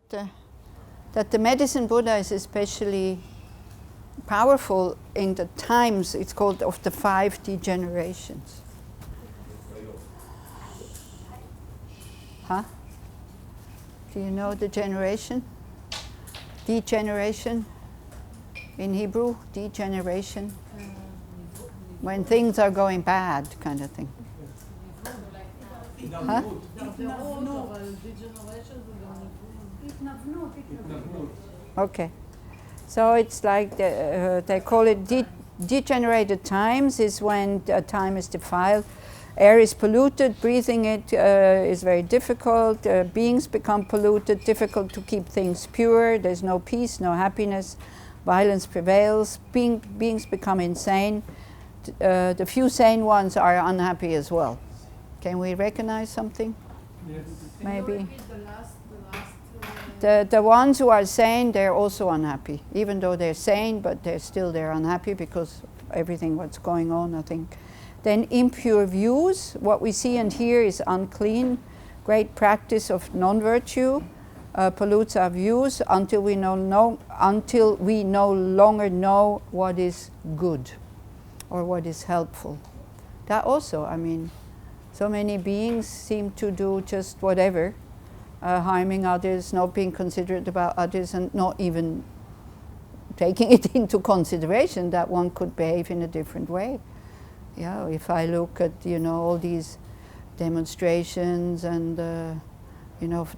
that the medicine Buddha is especially powerful in the times, it's called, of the 5 degenerations. Huh? Do you know the generation? Degeneration in Hebrew, degeneration. When things are going bad, kind of thing. Huh? Okay. So it's like they call it degenerated times is when time is defiled. Air is polluted, breathing it is very difficult. Beings become polluted, difficult to keep things pure. There's no peace, no happiness. Violence prevails. Beings become insane. The few sane ones are unhappy as well. Can we recognize something? Yes. Maybe. The ones who are sane, they're also unhappy. Even though they're sane, but they're unhappy because everything what's going on, I think. Then impure views. What we see and hear is unclean. Great practice of non-virtue pollutes our views until we no longer know what is good or what is helpful. That also, I mean, so many beings seem to do just whatever, harming others, not being considerate about others, and not even taking it into consideration that one could behave in a different way. Yeah, if I look at, all these demonstrations and, the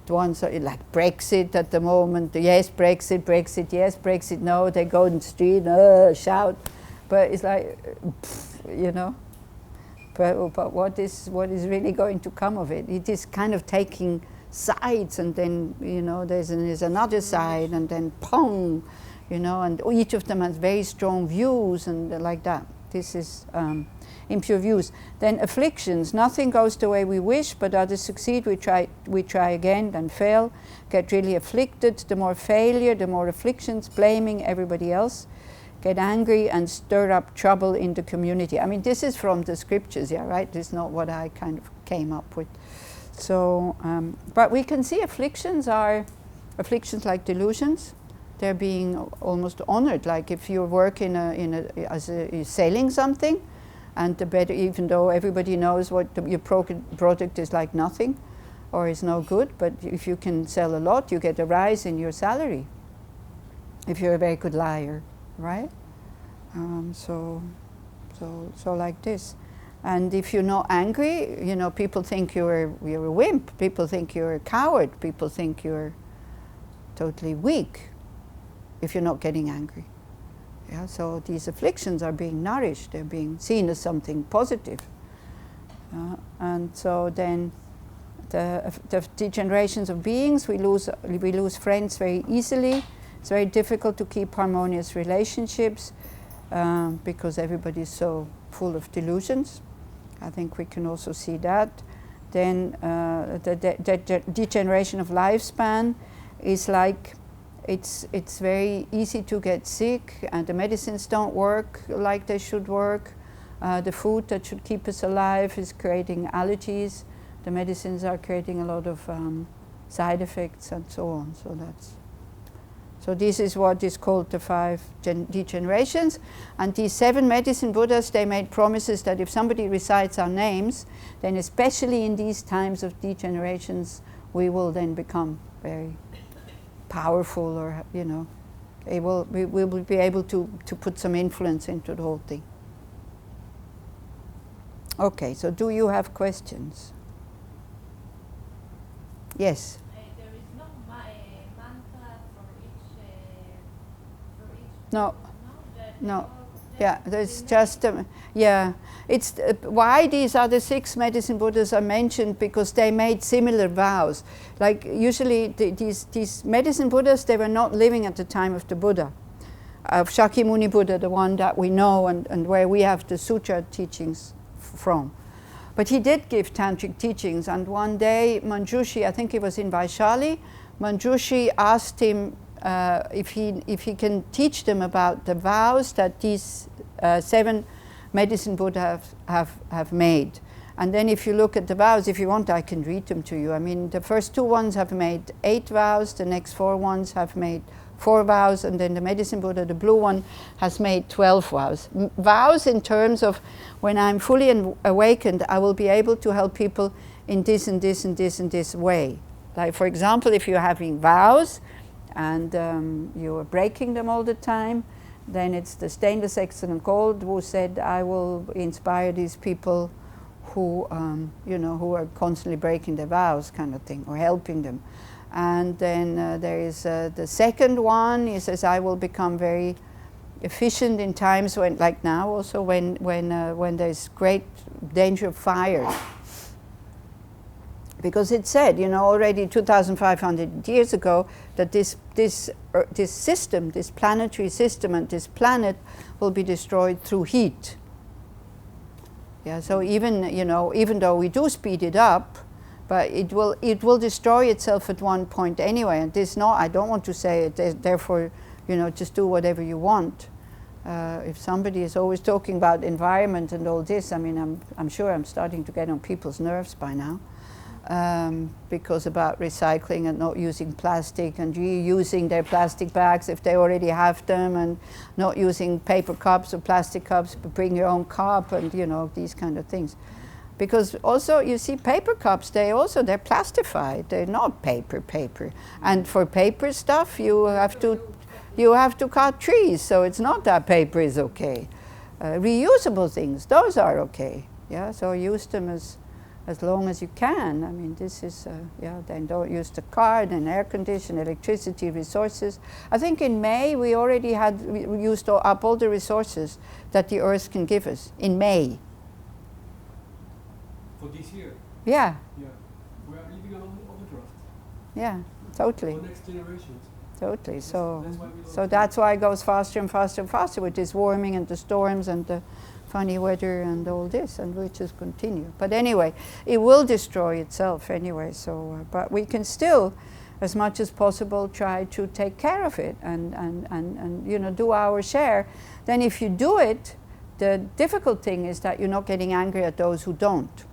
ones are like Brexit at the moment, yes, Brexit, yes, Brexit, no, they go in the street, shout, but it's like, but what is really going to come of it? It is kind of taking sides, and then, there's another side, and then pong, and each of them has very strong views, and like that. This is impure views. Then afflictions. Nothing goes the way we wish, but others succeed. We try again, then fail. Get really afflicted. The more failure, the more afflictions, blaming everybody else. Get angry and stir up trouble in the community. I mean, this is from the scriptures, yeah, right? This is not what I kind of came up with. So, but we can see afflictions afflictions like delusions. They're being almost honored. Like if you work as selling something, and the better, even though everybody knows what your product is like nothing, or is no good, but if you can sell a lot, you get a rise in your salary. If you're a very good liar, right? So like this. And if you're not angry, people think you're a wimp. People think you're a coward. People think you're totally weak if you're not getting angry. Yeah, so these afflictions are being nourished. They're being seen as something positive. And so then the degenerations of beings, we lose friends very easily. It's very difficult to keep harmonious relationships because everybody is so full of delusions. I think we can also see that. Then the degeneration of lifespan is like it's very easy to get sick, and the medicines don't work like they should work. The food that should keep us alive is creating allergies. The medicines are creating a lot of side effects and so on. So this is what is called the 5 degenerations. And these 7 medicine Buddhas, they made promises that if somebody recites our names, then especially in these times of degenerations, we will then become very powerful, or we will be able to put some influence into the whole thing. Okay, so do you have questions? Yes. There is no mantra for each. No. Yeah, there's just it's why these other 6 medicine Buddhas are mentioned, because they made similar vows. Like usually these medicine Buddhas, they were not living at the time of the Buddha, of Shakyamuni Buddha, the one that we know and where we have the sutra teachings from. But he did give tantric teachings, and one day Manjushri, I think he was in Vaishali, Manjushri asked him if he can teach them about the vows that these 7 medicine Buddhas have made. And then if you look at the vows, if you want, I can read them to you. I mean, the first 2 ones have made 8 vows, the next 4 ones have made 4 vows, and then the Medicine Buddha, the blue one, has made 12 vows. Vows in terms of when I'm fully awakened, I will be able to help people in this and this and this and this way. Like, for example, if you're having vows and you are breaking them all the time, then it's the stainless excellent gold who said, I will inspire these people who, who are constantly breaking their vows, kind of thing, or helping them. And then there is the second one. He says, I will become very efficient in times when, like now, also when there's great danger of fire. Because it said, already 2,500 years ago, that this system, this planetary system, and this planet will be destroyed through heat. Yeah. So even though we do speed it up, but it will destroy itself at one point anyway. And I don't want to say it. Therefore, just do whatever you want. If somebody is always talking about environment and all this, I mean, I'm sure I'm starting to get on people's nerves by now. Because about recycling and not using plastic and reusing their plastic bags if they already have them, and not using paper cups or plastic cups, but bring your own cup, and these kind of things. Because also, you see, paper cups, they're plastified. They're not paper. And for paper stuff, you have to cut trees, so it's not that paper is okay. Reusable things, those are okay. Yeah, so use them as long as you can. I mean, this is, then don't use the car, then air condition, electricity, resources. I think in May we already we used up all the resources that the earth can give us, in May. For this year? Yeah. Yeah. We are living on overdraft. Yeah, totally. For next generations. Totally. So that's why it goes faster and faster and faster with this warming and the storms and the funny weather and all this, and we just continue. But anyway, it will destroy itself anyway. So, but we can still, as much as possible, try to take care of it and do our share. Then, if you do it, the difficult thing is that you're not getting angry at those who don't.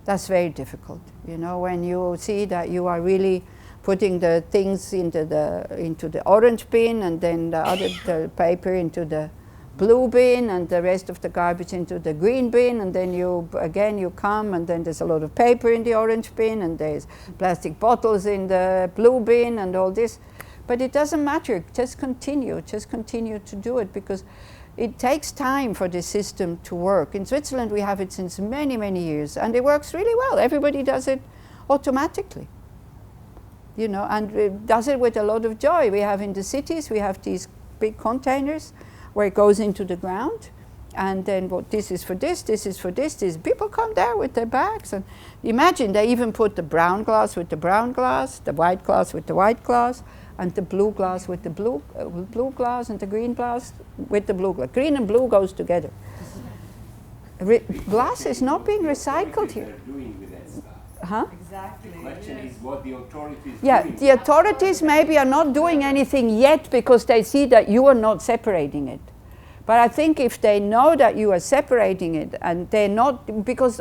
That's very difficult. When you see that you are really putting the things into the orange bin, and then the paper into the blue bin, and the rest of the garbage into the green bin, and then you come, and then there's a lot of paper in the orange bin, and there's plastic bottles in the blue bin, and all this. But it doesn't matter. Just continue to do it, because it takes time for this system to work. In Switzerland, we have it since many, many years, and it works really well. Everybody does it automatically, and it does it with a lot of joy. We have in the cities, we have these big containers where it goes into the ground, and then this is for this is for this. These people come there with their bags, and imagine they even put the brown glass with the brown glass, the white glass with the white glass, and the blue glass with the blue glass, and the green glass with the blue glass. Green and blue goes together. Glass is not being recycled here. Huh? Exactly. The question is what the authorities doing. The authorities maybe are not doing anything yet because they see that you are not separating it. But I think if they know that you are separating it, and they're not, because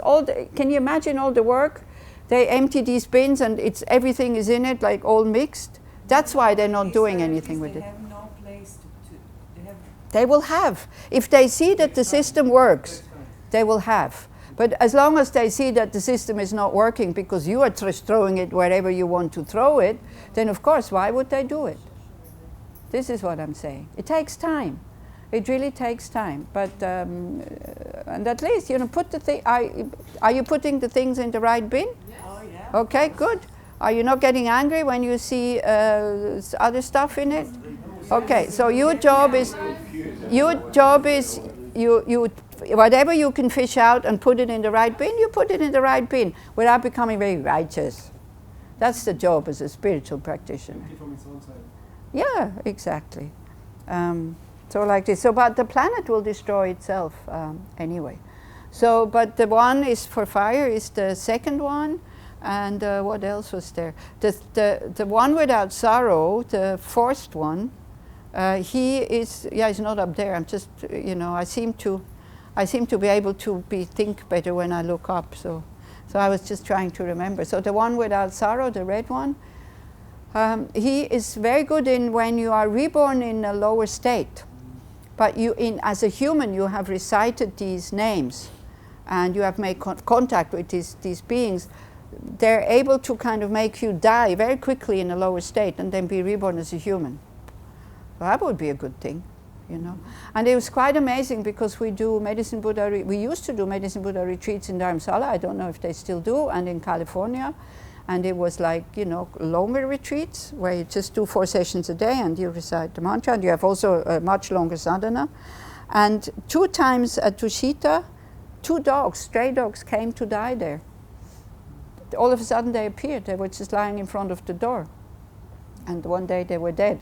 can you imagine all the work? They empty these bins and everything is in it, like all mixed. That's why they're not doing anything with it. They have no place They will have. If they see that the system works, they will have. But as long as they see that the system is not working because you are just throwing it wherever you want to throw it, then of course, why would they do it? This is what I'm saying. It takes time. It really takes time. But, and at least, put the thing, are you putting the things in the right bin? Yes. Oh, yeah. Okay, good. Are you not getting angry when you see other stuff in it? Okay, so your job is you whatever you can fish out and put it in the right bin, you put it in the right bin without becoming very righteous. That's the job as a spiritual practitioner. Yeah, exactly. So like this. So, but the planet will destroy itself anyway. So, but the one is for fire is the second one. And what else was there? The one without sorrow, the fourth one, he is, he's not up there. I'm just, I seem to be able to think better when I look up. So I was just trying to remember. So the one without sorrow, the red one, he is very good in when you are reborn in a lower state. But as a human, you have recited these names, and you have made contact with these beings. They're able to kind of make you die very quickly in a lower state and then be reborn as a human. So that would be a good thing, you know. And it was quite amazing because we do Medicine Buddha, we used to do Medicine Buddha retreats in Dharamsala. I don't know if they still do, and in California. And it was like, you know, longer retreats where you just do 4 sessions a day and you recite the mantra, and you have also a much longer sadhana. And 2 times at Tushita, 2 dogs, stray dogs, came to die there. All of a sudden they appeared. They were just lying in front of the door. And one day they were dead.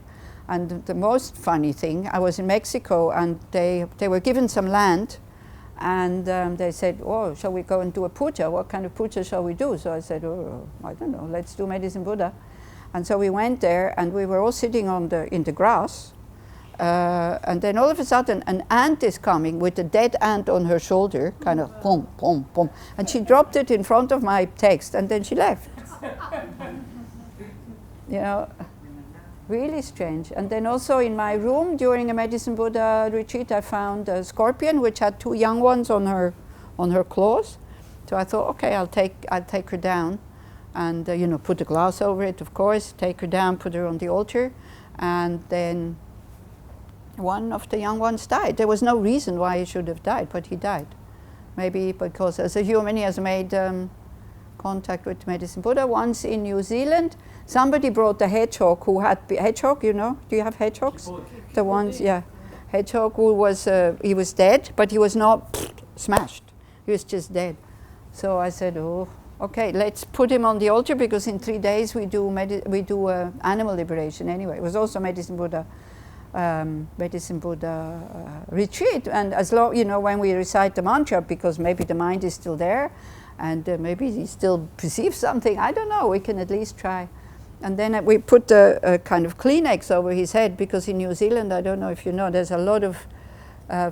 And the most funny thing, I was in Mexico and they were given some land. And they said, oh, shall we go and do a puja? What kind of puja shall we do? So I said, oh, I don't know, let's do Medicine Buddha. And so we went there and we were all sitting in the grass. And then all of a sudden an ant is coming with a dead ant on her shoulder, kind of boom, boom, boom. And she dropped it in front of my text and then she left. You know, really strange. And then also in my room during a Medicine Buddha retreat, I found a scorpion which had 2 young ones on her claws. So I thought, okay, I'll take her down, and you know, put a glass over it, of course. Take her down, put her on the altar, and then one of the young ones died. There was no reason why he should have died, but he died. Maybe because as a human he has made contact with Medicine Buddha. Once in New Zealand, somebody brought a hedgehog who had hedgehog, you know, do you have hedgehogs? The ones, yeah. Hedgehog who was, he was dead, but he was not smashed. He was just dead. So I said, oh, okay, let's put him on the altar because in 3 days we do animal liberation anyway. It was also Medicine Buddha retreat, and as long, you know, when we recite the mantra, because maybe the mind is still there, and maybe he still perceives something, I don't know, we can at least try. And then we put a kind of Kleenex over his head, because in New Zealand, I don't know if you know, there's a lot of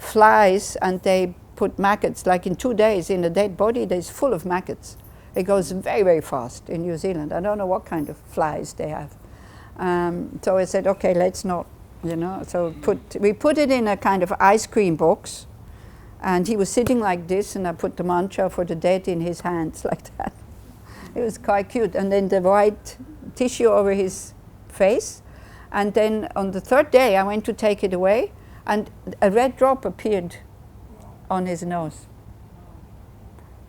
flies, and they put maggots, like in 2 days in a dead body, there's full of maggots. It goes very, very fast in New Zealand. I don't know what kind of flies they have. So I said, okay, let's not, you know, so we put it in a kind of ice cream box, and he was sitting like this, and I put the mantra for the dead in his hands like that. It was quite cute. And then the white tissue over his face. And then on the 3rd day, I went to take it away, and a red drop appeared on his nose.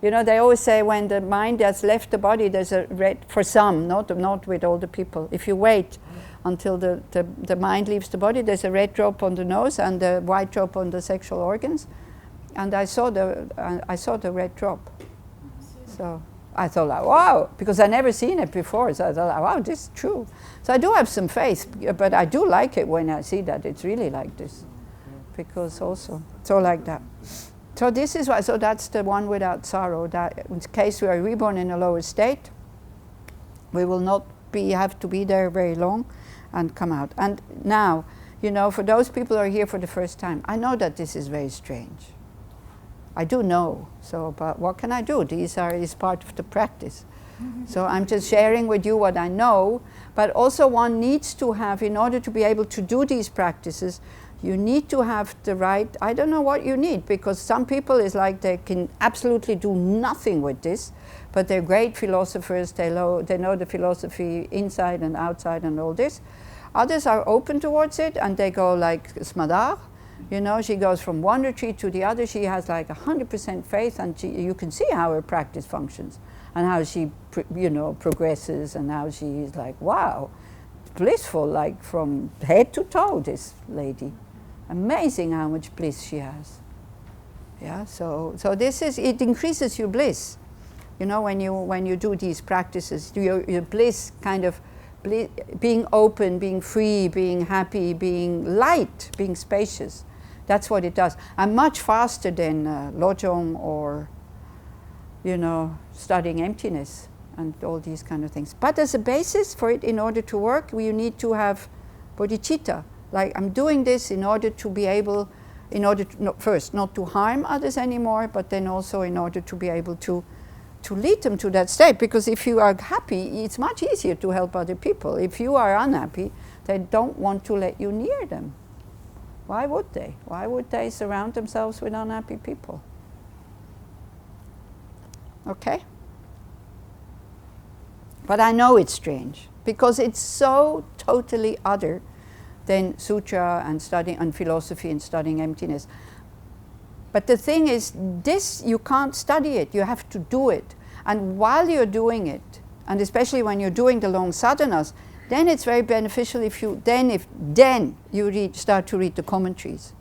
You know, they always say when the mind has left the body, there's a red, for some, not with all the people. If you wait until the mind leaves the body, there's a red drop on the nose and a white drop on the sexual organs. And I saw the red drop. So I thought, like, wow, because I never seen it before. So I thought, like, wow, this is true. So I do have some faith, but I do like it when I see that it's really like this, because also so like that. So this is why. So that's the one without sorrow. That in case we are reborn in a lower state, we will not have to be there very long, and come out. And now, you know, for those people who are here for the first time, I know that this is very strange. I do know. So, but what can I do? These is part of the practice. So I'm just sharing with you what I know, but also one needs to have, in order to be able to do these practices, you need to have the right, I don't know what you need, because some people is like they can absolutely do nothing with this, but they're great philosophers, they know the philosophy inside and outside and all this. Others are open towards it, and they go like Smadar. You know, she goes from one retreat to the other. She has like 100% faith, and you can see how her practice functions, and how she, progresses, and how she is like, wow, blissful, like from head to toe, this lady. Amazing how much bliss she has. Yeah, so this is, it increases your bliss. You know, when you do these practices, your bliss kind of, being open, being free, being happy, being light, being spacious. That's what it does. And much faster than Lojong or, studying emptiness and all these kind of things. But as a basis for it, in order to work, you need to have bodhicitta. Like, I'm doing this in order to be able, in order to, first, not to harm others anymore, but then also in order to be able to lead them to that state. Because if you are happy, it's much easier to help other people. If you are unhappy, they don't want to let you near them. Why would they? Why would they surround themselves with unhappy people? Okay? But I know it's strange, because it's so totally other than sutra and studying and philosophy and studying emptiness. But the thing is, this, you can't study it, you have to do it. And while you're doing it, and especially when you're doing the long sadhanas, then it's very beneficial if you, then you start to read the commentaries.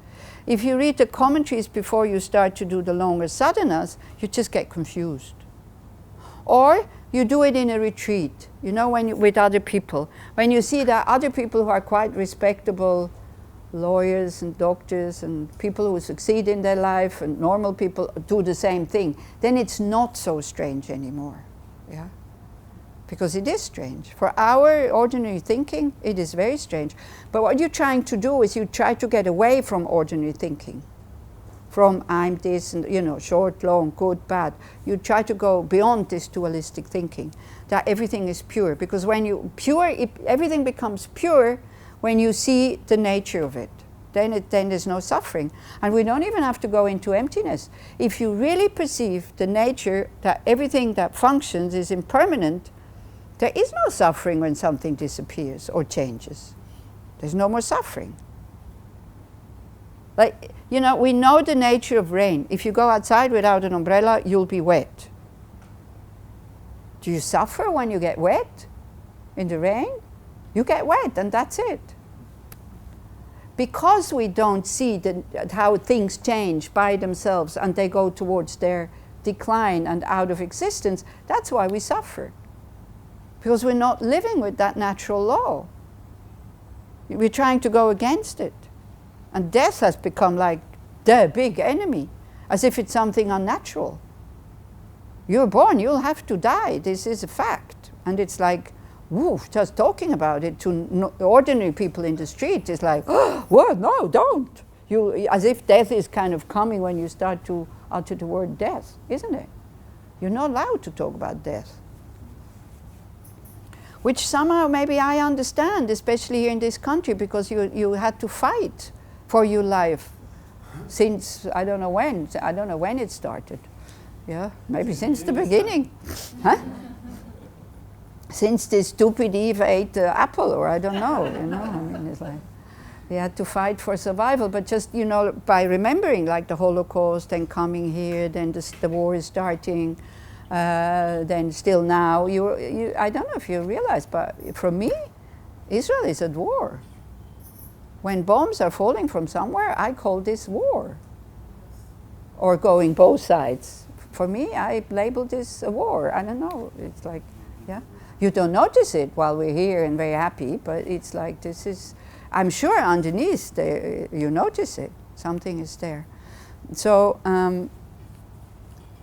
If you read the commentaries before you start to do the longer sadhanas, you just get confused. Or you do it in a retreat, you know, with other people. When you see that other people who are quite respectable, lawyers and doctors and people who succeed in their life and normal people do the same thing, then it's not so strange anymore. Yeah? Because it is strange. For our ordinary thinking, it is very strange. But what you're trying to do is you try to get away from ordinary thinking. From I'm this and, you know, short, long, good, bad. You try to go beyond this dualistic thinking, that everything is pure. Because when you everything becomes pure when you see the nature of it. Then there's no suffering. And we don't even have to go into emptiness. If you really perceive the nature that everything that functions is impermanent, there is no suffering when something disappears or changes. There's no more suffering. Like, you know, we know the nature of rain. If you go outside without an umbrella, you'll be wet. Do you suffer when you get wet in the rain? You get wet and that's it. Because we don't see how things change by themselves and they go towards their decline and out of existence, that's why we suffer. Because we're not living with that natural law. We're trying to go against it. And death has become like the big enemy, as if it's something unnatural. You're born, you'll have to die. This is a fact. And it's like, woo, just talking about it to ordinary people in the street is like, oh, well, no, don't. As if death is kind of coming when you start to utter the word death, isn't it? You're not allowed to talk about death. Which somehow maybe I understand, especially here in this country, because you had to fight for your life since I don't know when it started. Yeah, maybe since the beginning. Huh? Since this stupid Eve ate the apple, or I don't know, you know, I mean, it's like, they had to fight for survival, but just, you know, by remembering like the Holocaust and coming here, then the war is starting, then still now, I don't know if you realize, but for me, Israel is at war. When bombs are falling from somewhere, I call this war. Or going both sides. For me, I label this a war. I don't know, it's like, yeah. You don't notice it while we're here and very happy, but it's like this is, I'm sure underneath you notice it. Something is there. So,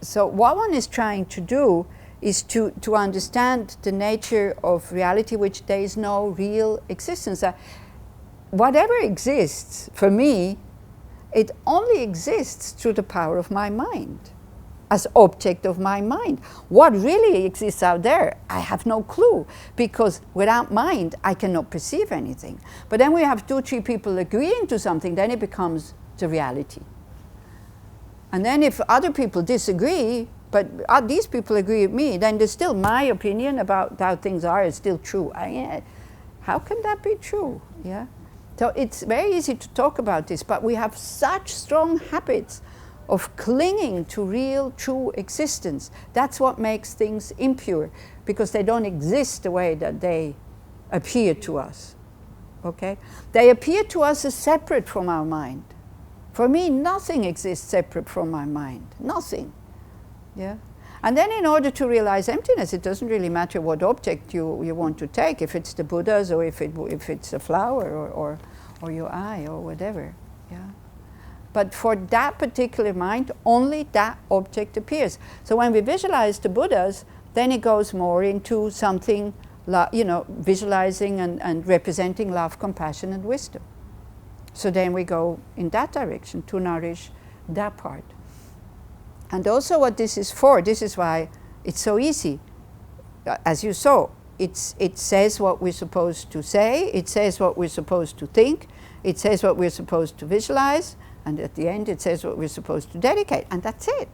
so what one is trying to do is to understand the nature of reality, which there is no real existence. Whatever exists, for me, it only exists through the power of my mind, as object of my mind. What really exists out there, I have no clue, because without mind, I cannot perceive anything. But then we have 2, 3 people agreeing to something, then it becomes the reality. And then if other people disagree, but these people agree with me, then there's still my opinion about how things are is still true. How can that be true? Yeah. So it's very easy to talk about this, but we have such strong habits of clinging to real, true existence. That's what makes things impure, because they don't exist the way that they appear to us. Okay? They appear to us as separate from our mind. For me, nothing exists separate from my mind. Nothing. Yeah? And then in order to realize emptiness, it doesn't really matter what object you want to take, if it's the Buddhas or if it's a flower or your eye or whatever. Yeah? But for that particular mind, only that object appears. So when we visualize the Buddhas, then it goes more into something, you know, visualizing and representing love, compassion, and wisdom. So then we go in that direction to nourish that part. And also what this is for, this is why it's so easy. As you saw, it says what we're supposed to say, it says what we're supposed to think, it says what we're supposed to visualize, and at the end it says what we're supposed to dedicate, and that's it.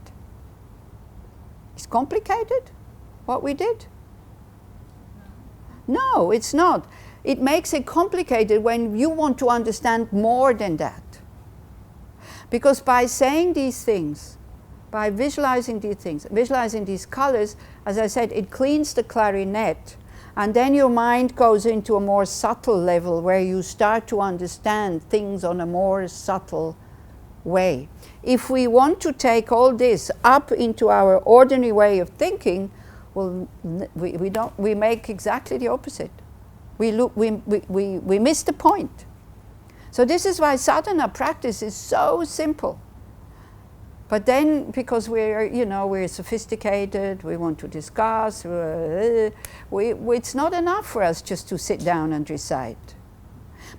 It's complicated, what we did? No, it's not. It makes it complicated when you want to understand more than that. Because by saying these things, by visualizing these things, visualizing these colors, as I said, it cleans the clarinet, and then your mind goes into a more subtle level where you start to understand things on a more subtle way. If we want to take all this up into our ordinary way of thinking, well, we make exactly the opposite. We miss the point. So this is why sadhana practice is so simple. But then, because we're sophisticated, we want to discuss, it's not enough for us just to sit down and recite.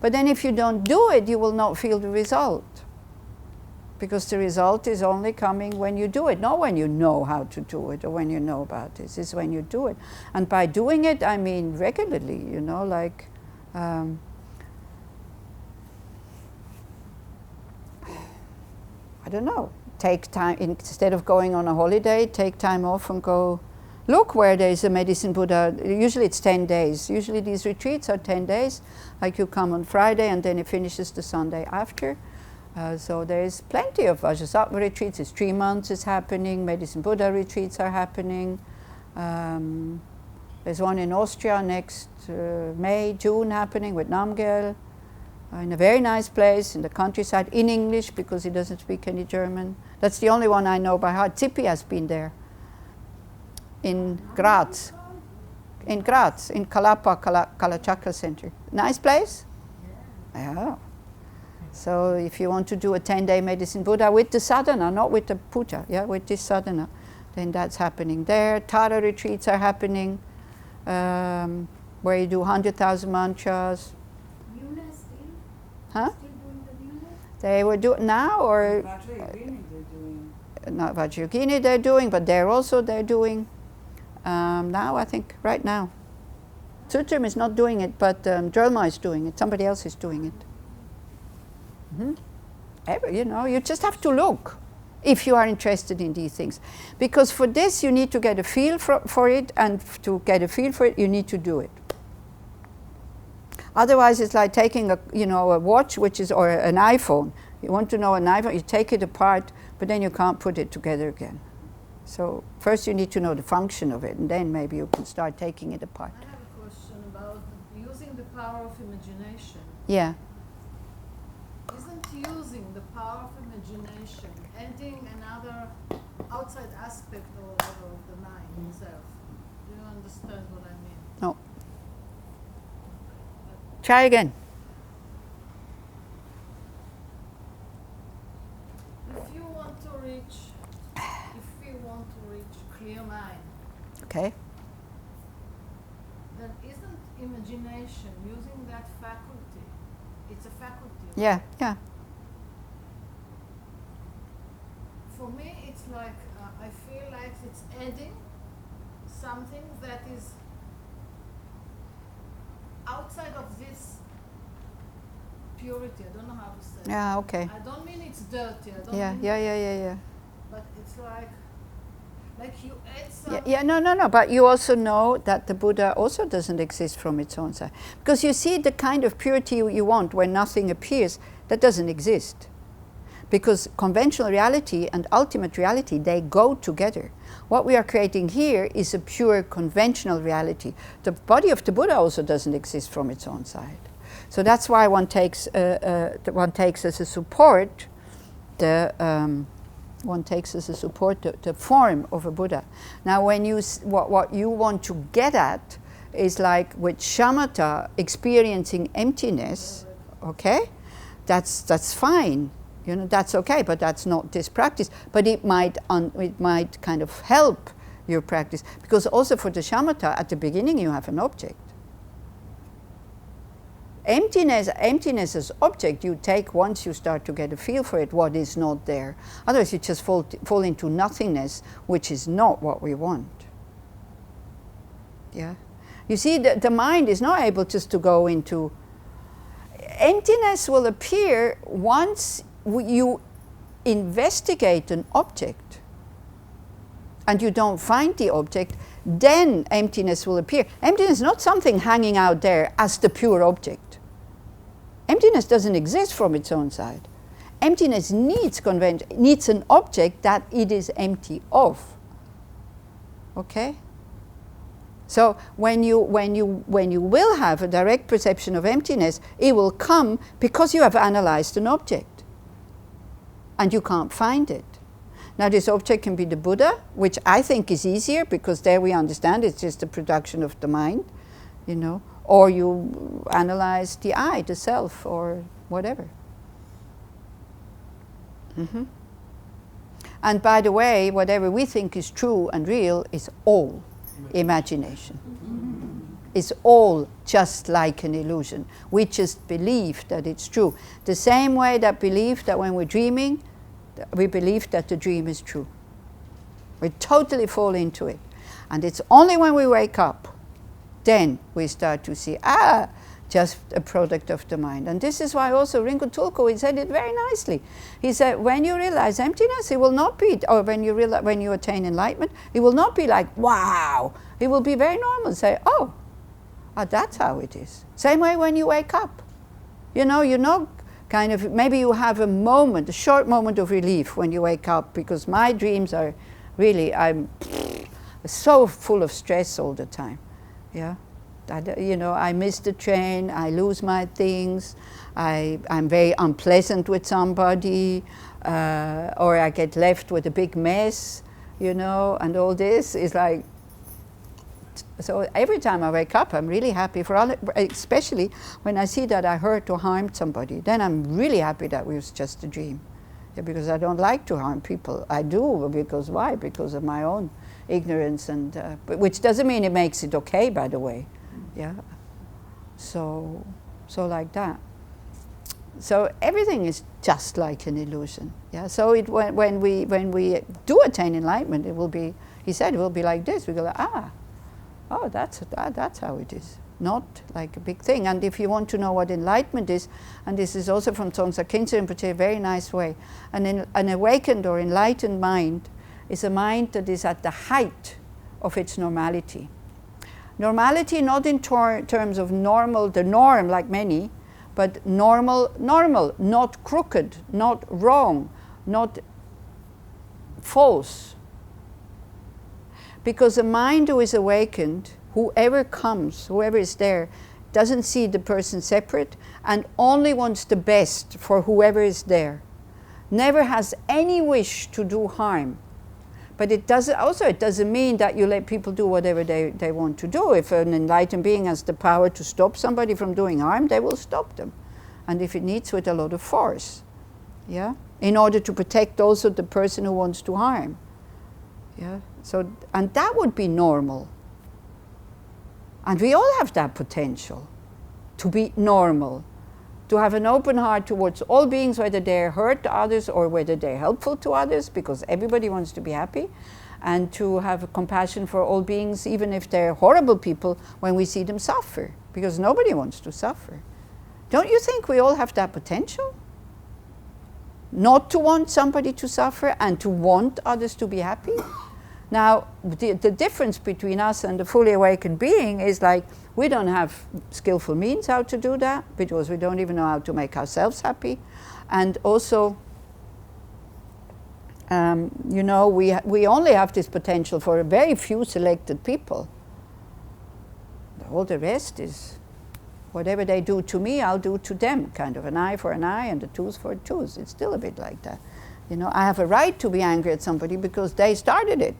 But then if you don't do it, you will not feel the result. Because the result is only coming when you do it, not when you know how to do it or when you know about this. It's when you do it. And by doing it, I mean regularly, like... I don't know. Take time, instead of going on a holiday, take time off and go look where there's a medicine Buddha. Usually it's 10 days. Usually these retreats are 10 days. Like you come on Friday and then it finishes the Sunday after. So there's plenty of Vajrasattva retreats. It's 3 months is happening. Medicine Buddha retreats are happening. There's one in Austria next May, June happening with Namgyal. In a very nice place in the countryside, in English, because he doesn't speak any German. That's the only one I know by heart. Zippy has been there. In Graz. In Graz, in Kalapa, Kalachakra Center. Nice place? Yeah. So if you want to do a 10-day medicine Buddha with the sadhana, not with the puja, with this sadhana, then that's happening there. Tara retreats are happening, where you do 100,000 mantras. Huh? They were doing now, or not Vajrayogini they're doing, but they're doing now, I think, right now. Sutram is not doing it, but Drelma is doing it. Somebody else is doing it. You just have to look if you are interested in these things. Because for this, you need to get a feel for it, and to get a feel for it, you need to do it. Otherwise, it's like taking a watch, or an iPhone. You want to know an iPhone, you take it apart, but then you can't put it together again. So first you need to know the function of it, and then maybe you can start taking it apart. I have a question about using the power of imagination. Yeah. Isn't using the power of imagination adding another outside aspect or whatever of the mind itself? Do you understand what I mean? No. Try again. If we want to reach clear mind, Okay. then isn't imagination using that faculty? It's a faculty. Yeah. For me, it's like I feel like it's adding something that is outside of this purity. I don't know how to say it. Yeah, okay. I don't mean it's dirty. I don't Yeah. But it's like you add something. Yeah, no. But you also know that the Buddha also doesn't exist from its own side. Because you see the kind of purity you want when nothing appears, that doesn't exist. Because conventional reality and ultimate reality, they go together. What we are creating here is a pure conventional reality. The body of the Buddha also doesn't exist from its own side. So that's why one takes as a support the form of a Buddha. Now, when what you want to get at is like with shamatha, experiencing emptiness. Okay, that's fine. That's okay, but that's not this practice. But it might kind of help your practice, because also for the shamatha, at the beginning you have an object. emptiness as object you take once you start to get a feel for it, what is not there. Otherwise you just fall into nothingness, which is not what we want. Yeah? You see, the mind is not able just to go into... Emptiness will appear once you investigate an object and you don't find the object, then emptiness will appear. Emptiness is not something hanging out there as the pure object. Emptiness doesn't exist from its own side. Emptiness needs an object that it is empty of. Okay? So when you will have a direct perception of emptiness, it will come because you have analyzed an object and you can't find it. Now this object can be the Buddha, which I think is easier because there we understand it's just a production of the mind, you know, or you analyze the I, the self, or whatever. And by the way, whatever we think is true and real is all imagination. It's all just like an illusion. We just believe that it's true. The same way that believe that when we're dreaming, we believe that the dream is true. We totally fall into it. And it's only when we wake up, then we start to see, just a product of the mind. And this is why also Rinpoche Tulku, he said it very nicely. He said, when you realize emptiness, it will not be, or when you attain enlightenment, it will not be like, wow. It will be very normal. Say, oh, that's how it is. Same way when you wake up. You know, kind of, maybe you have a moment, a short moment of relief when you wake up, because my dreams are really, I'm so full of stress all the time. Yeah. I miss the train, I lose my things, I'm very unpleasant with somebody, or I get left with a big mess, and all this is like, so every time I wake up, I'm really happy, especially when I see that I hurt or harmed somebody. Then I'm really happy that it was just a dream. Yeah, because I don't like to harm people. I do, because why? Because of my own ignorance, but which doesn't mean it makes it okay, by the way. Yeah, so like that. So everything is just like an illusion. Yeah. So when we do attain enlightenment, it will be. He said it will be like this. We go like, oh, that's how it is. Not like a big thing. And if you want to know what enlightenment is, and this is also from Tsongsa Khyentse Rinpoche, a very nice way. An awakened or enlightened mind is a mind that is at the height of its normality. Normality not in terms of normal, the norm like many, but normal, not crooked, not wrong, not false. Because a mind who is awakened, whoever comes, whoever is there, doesn't see the person separate and only wants the best for whoever is there. Never has any wish to do harm. But it doesn't mean that you let people do whatever they want to do. If an enlightened being has the power to stop somebody from doing harm, they will stop them. And if it needs, with a lot of force. Yeah? In order to protect also the person who wants to harm. Yeah? So, and that would be normal. And we all have that potential to be normal. To have an open heart towards all beings, whether they hurt others or whether they're helpful to others, because everybody wants to be happy, and to have compassion for all beings, even if they're horrible people, when we see them suffer, because nobody wants to suffer. Don't you think we all have that potential? Not to want somebody to suffer and to want others to be happy? Now, the difference between us and the fully awakened being is like, we don't have skillful means how to do that, because we don't even know how to make ourselves happy. And also, we only have this potential for a very few selected people. All the rest is, whatever they do to me, I'll do to them, kind of an eye for an eye and a tooth for a tooth. It's still a bit like that. I have a right to be angry at somebody because they started it.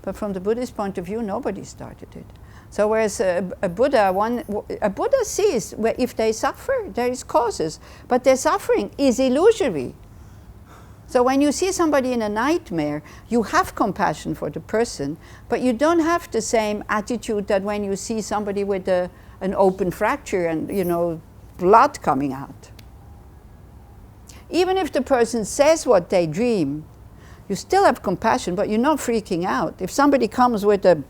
But from the Buddhist point of view, nobody started it. So whereas a Buddha sees where if they suffer, there is causes, but their suffering is illusory. So when you see somebody in a nightmare, you have compassion for the person, but you don't have the same attitude that when you see somebody with an open fracture and, blood coming out. Even if the person says what they dream, you still have compassion, but you're not freaking out. If somebody comes with a,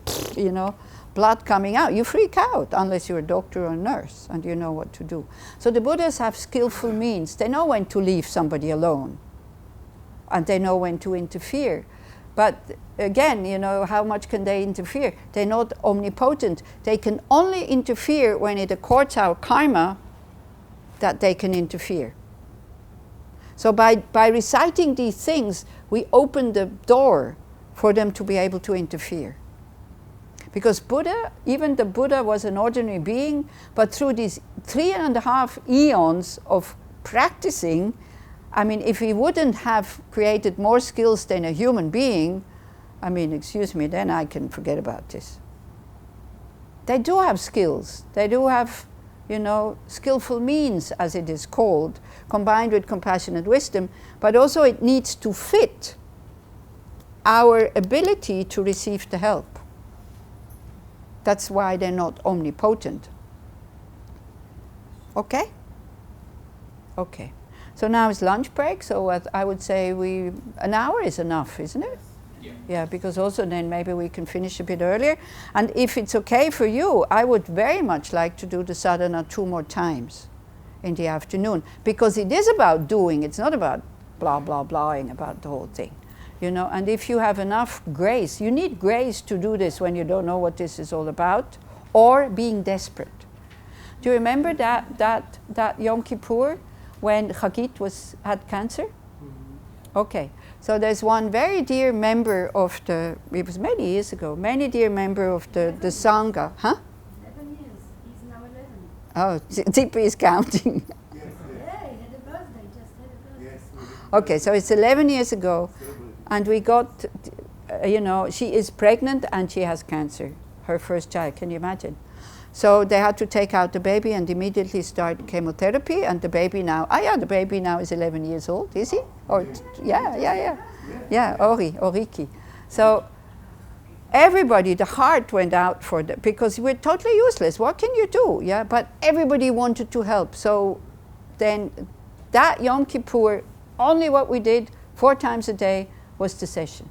blood coming out, you freak out, unless you're a doctor or a nurse and you know what to do. So the Buddhas have skillful means. They know when to leave somebody alone, and they know when to interfere. But again, how much can they interfere? They're not omnipotent. They can only interfere when it accords our karma that they can interfere. So by reciting these things, we open the door for them to be able to interfere. Because Buddha, even the Buddha was an ordinary being, but through these 3.5 eons of practicing, if he wouldn't have created more skills than a human being, excuse me, then I can forget about this. They do have skills. They do have, skillful means, as it is called, combined with compassionate wisdom, but also it needs to fit our ability to receive the help. That's why they're not omnipotent. Okay? Okay. So now it's lunch break, so I would say an hour is enough, isn't it? Yeah. Yeah, because also then maybe we can finish a bit earlier. And if it's okay for you, I would very much like to do the sadhana 2 more times in the afternoon, because it is about doing, it's not about blah, blah, blahing about the whole thing. And if you have enough grace, you need grace to do this when you don't know what this is all about, or being desperate. Do you remember that Yom Kippur when Chagit had cancer? Mm-hmm. Okay, so there's one very dear member of it was many years ago, many dear member of the Sangha, huh? 11 years. He's now 11. Oh, Zippy is counting. Yeah, he had a birthday, just had a birthday. Okay, so it's 11 years ago. And we got, she is pregnant and she has cancer, her first child, can you imagine? So they had to take out the baby and immediately start chemotherapy, and the baby now is 11 years old, is he? Or, yeah, Oriki. So everybody, the heart went out for them, because we're totally useless, what can you do? Yeah, but everybody wanted to help. So then that Yom Kippur, only what we did 4 times a day, was the session.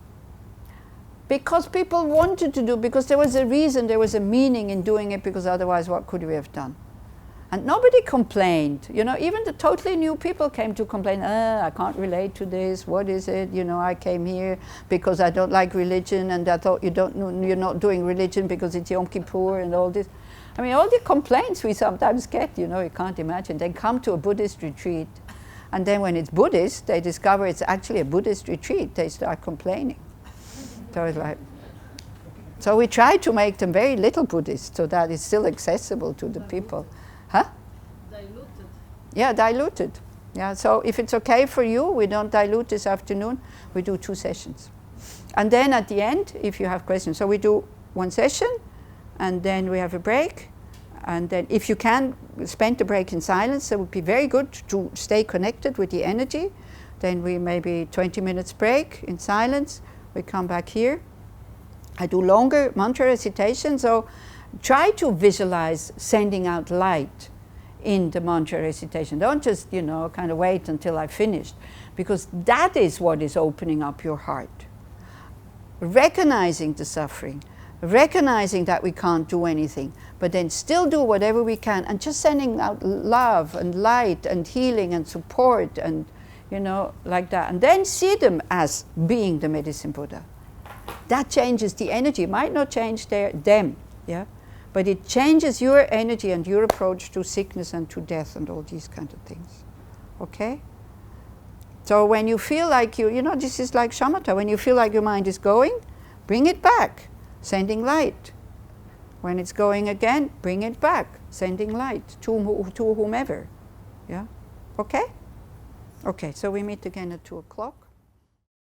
Because people wanted to do, because there was a reason, there was a meaning in doing it, because otherwise what could we have done? And nobody complained. Even the totally new people came to complain, I can't relate to this, what is it? I came here because I don't like religion, and I thought you're not doing religion because it's Yom Kippur and all this. All the complaints we sometimes get, you can't imagine. They come to a Buddhist retreat, and then when it's Buddhist, they discover it's actually a Buddhist retreat. They start complaining. So it's like, so we try to make them very little Buddhist so that it's still accessible to the people. Huh? Diluted. Yeah, diluted. Yeah, so if it's okay for you, we don't dilute this afternoon. We do 2 sessions. And then at the end, if you have questions, so we do 1 session, and then we have a break. And then if you can spend the break in silence, it would be very good to stay connected with the energy. Then we maybe 20 minutes break in silence. We come back here. I do longer mantra recitation, so try to visualize sending out light in the mantra recitation. Don't just, kind of wait until I finished, because that is what is opening up your heart. Recognizing the suffering, recognizing that we can't do anything, but then still do whatever we can, and just sending out love and light and healing and support and, like that. And then see them as being the medicine Buddha. That changes the energy. It might not change them, yeah? But it changes your energy and your approach to sickness and to death and all these kind of things. Okay? So when you feel like this is like shamatha. When you feel like your mind is going, bring it back. Sending light. When it's going again, bring it back. Sending light to whomever. Yeah? Okay? Okay, so we meet again at 2 o'clock.